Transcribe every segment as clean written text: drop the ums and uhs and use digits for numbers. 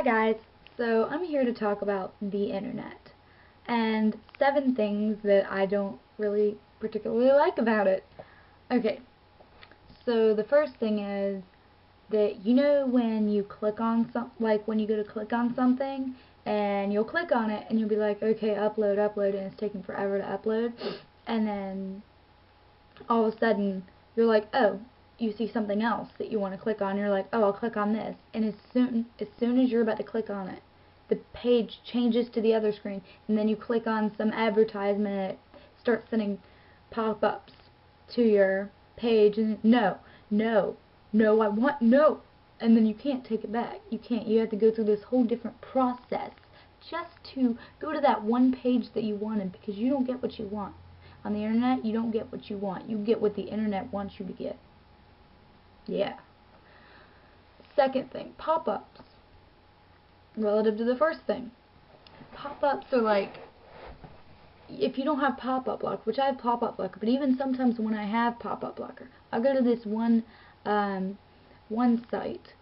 Hi guys, so I'm here to talk about the internet and 7 things that I don't really particularly like about it. Okay, so the first thing is that when you click on when you go to click on something and you'll click on it and you'll be like, okay, upload, upload, and it's taking forever to upload, and then all of a sudden you're like, oh, you see something else that you want to click on. You're like, oh, I'll click on this, and as soon as you're about to click on it, the page changes to the other screen, and then you click on some advertisement and it starts sending pop-ups to your page, and no, no, no, I want no, and then you can't take it back. You have to go through this whole different process just to go to that one page that you wanted, because you don't get what you want. On the internet, you don't get what you want. You get what the internet wants you to get. Yeah. Second thing, pop-ups. Relative to the first thing. Pop-ups are like, if you don't have pop-up blocker, which I have pop-up blocker, but even sometimes when I have pop-up blocker, I'll go to this one site,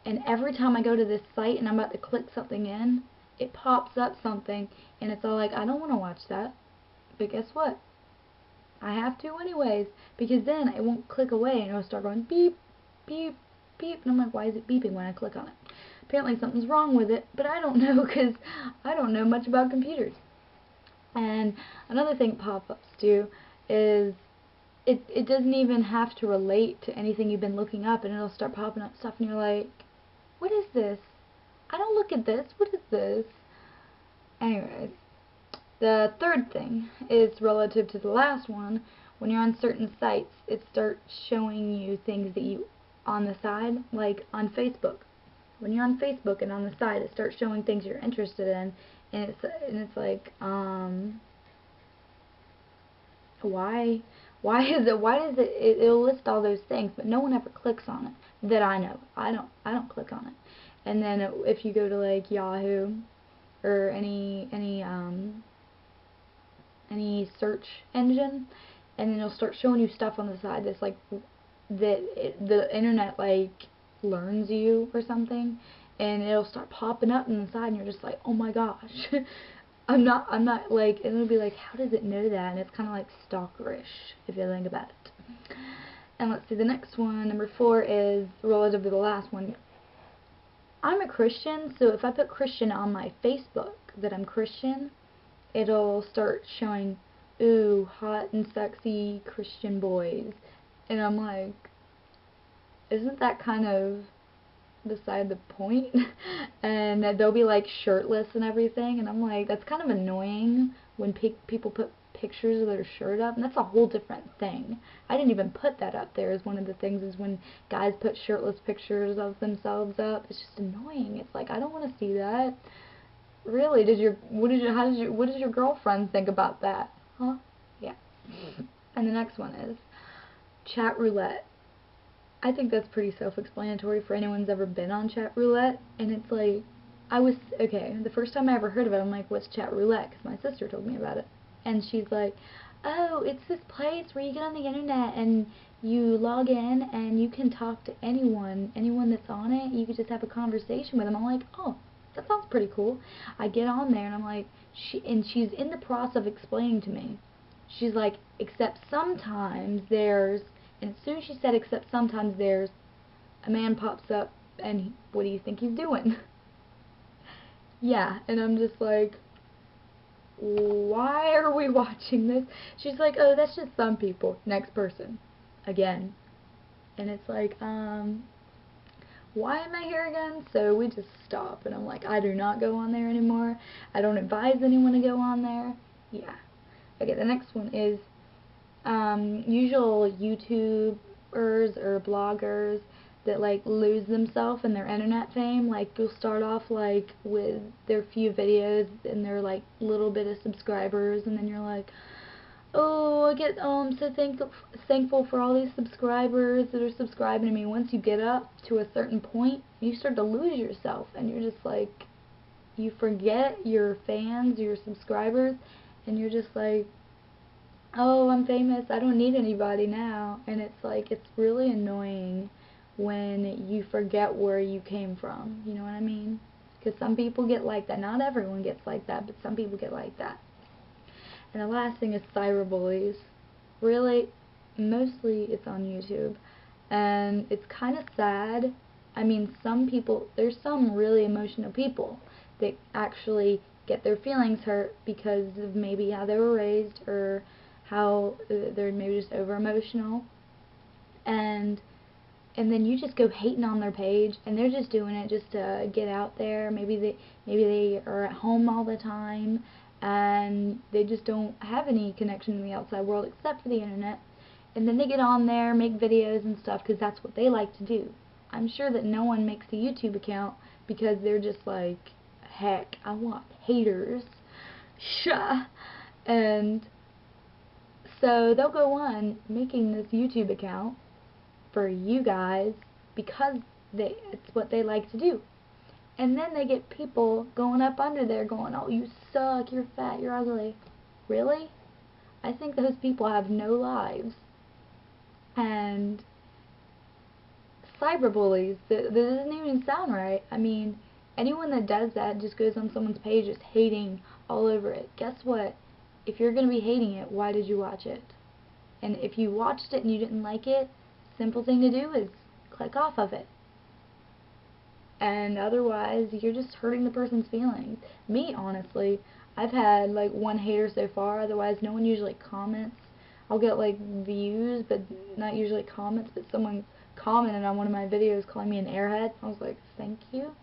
and every time I go to this site and I'm about to click something in, it pops up something, and it's all like, I don't want to watch that. But guess what? I have to anyways, because then it won't click away and it'll start going beep, beep, beep, and I'm like, why is it beeping when I click on it? Apparently something's wrong with it, but I don't know, because I don't know much about computers. And another thing pop-ups do is it doesn't even have to relate to anything you've been looking up, and it'll start popping up stuff and you're like, what is this? I don't look at this. What is this? Anyways, the third thing is relative to the last one. When you're on certain sites, it starts showing you things that you on the side, like on Facebook. When you're on Facebook and on the side, it starts showing things you're interested in, and it's like, why does it, it'll list all those things, but no one ever clicks on it that I know. I don't click on it. And then if you go to like Yahoo or any search engine, and then it'll start showing you stuff on the side that's like the internet like learns you or something, and it'll start popping up on the side, and you're just like, oh my gosh. I'm not like, and it'll be like, how does it know that? And it's kind of like stalkerish if you think about it. And let's see, the next one, number 4, is relative to the last one. I'm a Christian, so if I put Christian on my Facebook that I'm Christian, it'll start showing, ooh, hot and sexy Christian boys. And I'm like, isn't that kind of beside the point? And they'll be like shirtless and everything, and I'm like, that's kind of annoying when people put pictures of their shirt up, and that's a whole different thing. I didn't even put that up there as one of the things, is when guys put shirtless pictures of themselves up. It's just annoying. It's like, I don't want to see that. Really, what did your girlfriend think about that? Huh? Yeah. And the next one is chat roulette. I think that's pretty self-explanatory for anyone who's ever been on chat roulette, and it's like, the first time I ever heard of it, I'm like, what's chat roulette? Because my sister told me about it, and she's like, oh, it's this place where you get on the internet and you log in and you can talk to anyone that's on it. You can just have a conversation with them. I'm like, oh, that sounds pretty cool. I get on there and I'm like, she's in the process of explaining to me. She's like, except sometimes there's, and as soon as she said except sometimes there's, a man pops up, and what do you think he's doing? Yeah, and I'm just like, why are we watching this? She's like, oh, that's just some people. Next person. Again. And it's like, why am I here again? So we just stop, and I'm like, I do not go on there anymore. I don't advise anyone to go on there. Yeah. Okay, the next one is usual YouTubers or bloggers that like lose themselves in their internet fame. Like, you'll start off like with their few videos and their like little bit of subscribers, and then you're like, oh, I get so thankful for all these subscribers that are subscribing to me. Once you get up to a certain point, you start to lose yourself, and you're just like, you forget your fans, your subscribers, and you're just like, oh, I'm famous, I don't need anybody now. And it's like, it's really annoying when you forget where you came from, you know what I mean? Because some people get like that. Not everyone gets like that, but some people get like that. And the last thing is cyberbullies. Really, mostly it's on YouTube. And it's kind of sad. I mean, some people, there's some really emotional people that actually get their feelings hurt because of maybe how they were raised or how they're maybe just over emotional. And then you just go hating on their page, and they're just doing it just to get out there. Maybe they are at home all the time, and they just don't have any connection to the outside world except for the internet. And then they get on there, make videos and stuff, because that's what they like to do. I'm sure that no one makes a YouTube account because they're just like, heck, I want haters. Shah. And so they'll go on making this YouTube account for you guys because it's what they like to do. And then they get people going up under there going, oh, you suck, you're fat, you're ugly. Really? I think those people have no lives. And cyberbullies, that doesn't even sound right. I mean, anyone that does that just goes on someone's page just hating all over it. Guess what? If you're going to be hating it, why did you watch it? And if you watched it and you didn't like it, simple thing to do is click off of it. And otherwise, you're just hurting the person's feelings. Me, honestly, I've had like one hater so far. Otherwise, no one usually comments. I'll get like views, but not usually comments. But someone commented on one of my videos calling me an airhead. I was like, thank you.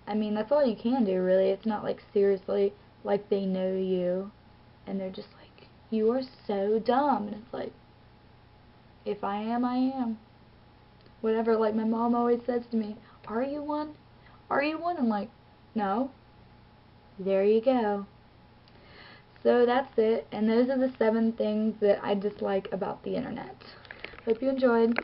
I mean, that's all you can do, really. It's not like seriously like they know you and they're just like, you are so dumb. And it's like, if I am, I am. Whatever, like my mom always says to me, are you one? Are you one? I'm like, no. There you go. So that's it, and those are the 7 things that I dislike about the internet. Hope you enjoyed.